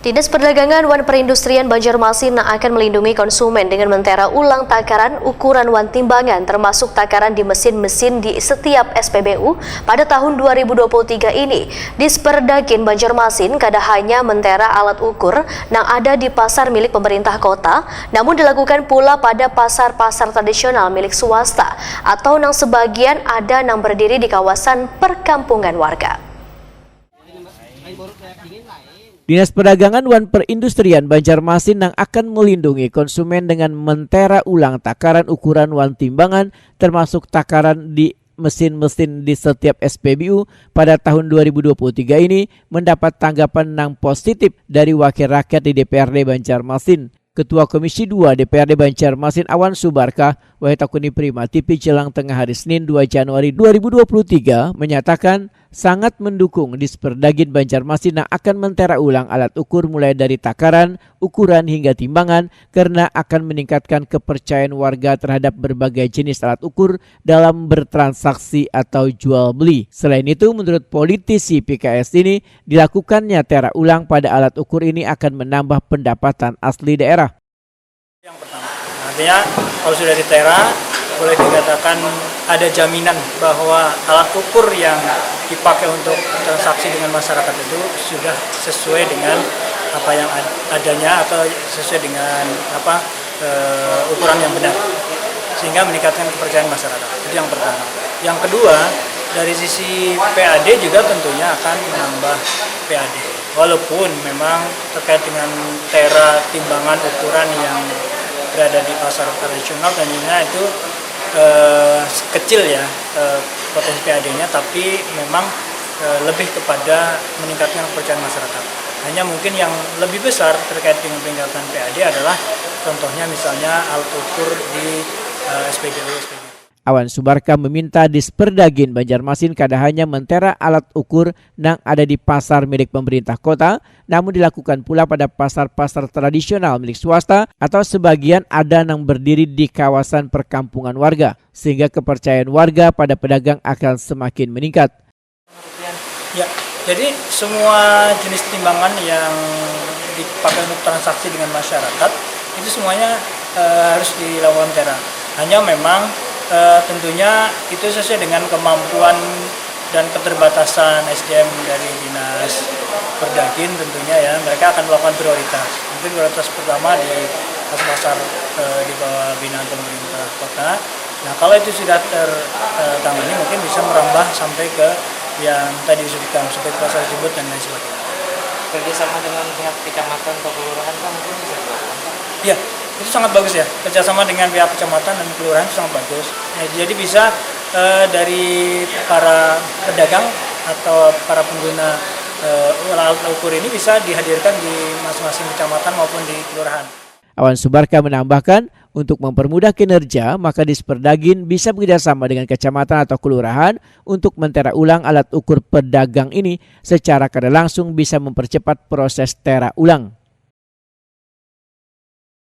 Dinas Perdagangan wan Perindustrian Banjarmasin akan melindungi konsumen dengan mentera ulang takaran ukuran wan timbangan termasuk takaran di mesin-mesin di setiap SPBU pada tahun 2023 ini. Disperdagin Banjarmasin kada hanya mentera alat ukur yang ada di pasar milik pemerintah kota, namun dilakukan pula pada pasar-pasar tradisional milik swasta atau yang sebagian ada yang berdiri di kawasan perkampungan warga. Dinas Perdagangan wan Perindustrian Banjarmasin yang akan melindungi konsumen dengan mentera ulang takaran ukuran wan timbangan termasuk takaran di mesin-mesin di setiap SPBU pada tahun 2023 ini mendapat tanggapan yang positif dari wakil rakyat di DPRD Banjarmasin. Ketua Komisi 2 DPRD Banjarmasin Awan Subarkah Wahitakuni Prima TV jelang tengah hari Senin 2 Januari 2023 menyatakan sangat mendukung Disperdagin Banjarmasin yang akan mentera ulang alat ukur mulai dari takaran, ukuran hingga timbangan karena akan meningkatkan kepercayaan warga terhadap berbagai jenis alat ukur dalam bertransaksi atau jual beli. Selain itu, menurut politisi PKS ini, dilakukannya tera ulang pada alat ukur ini akan menambah pendapatan asli daerah. Yang pertama, artinya kalau sudah ditera, boleh dikatakan ada jaminan bahwa alat ukur yang dipakai untuk transaksi dengan masyarakat itu sudah sesuai dengan apa yang adanya atau sesuai dengan ukuran yang benar, sehingga meningkatkan kepercayaan masyarakat. Itu yang pertama. Yang kedua, dari sisi PAD juga tentunya akan menambah PAD. Walaupun memang terkait dengan tera timbangan ukuran yang berada di pasar tradisional tentunya itu kecil ya potensi PAD-nya, tapi memang lebih kepada meningkatkan kepercayaan masyarakat. Hanya mungkin yang lebih besar terkait dengan peningkatan PAD adalah contohnya misalnya alat ukur di SPBU. Awan Subarkah meminta Disperdagin Banjarmasin kada hanya mentera alat ukur yang ada di pasar milik pemerintah kota, namun dilakukan pula pada pasar-pasar tradisional milik swasta atau sebagian ada yang berdiri di kawasan perkampungan warga, sehingga kepercayaan warga pada pedagang akan semakin meningkat. Ya, jadi semua jenis timbangan yang dipakai untuk transaksi dengan masyarakat itu semuanya harus dilakukan tera. Hanya memang tentunya itu sesuai dengan kemampuan dan keterbatasan SDM dari Dinas Perdagin tentunya ya, mereka akan melakukan prioritas. Mungkin prioritas pertama di pasar-pasar di bawah binaan pemerintah kota. Nah, kalau itu sudah tertangani mungkin bisa merambah sampai ke yang tadi disebutkan seperti pasar Cibut dan lain sebagainya. Kerjasama dengan pihak kecamatan atau kelurahan kan mungkin bisa dilakukan? Iya, itu sangat bagus ya, kerjasama dengan pihak kecamatan dan kelurahan itu sangat bagus. Nah, jadi bisa dari para pedagang atau para pengguna alat ukur ini bisa dihadirkan di masing-masing kecamatan maupun di kelurahan. Awan Subarkah menambahkan, untuk mempermudah kinerja, maka Disperdagin bisa bekerjasama dengan kecamatan atau kelurahan untuk mentera ulang alat ukur pedagang ini secara kada langsung bisa mempercepat proses tera ulang.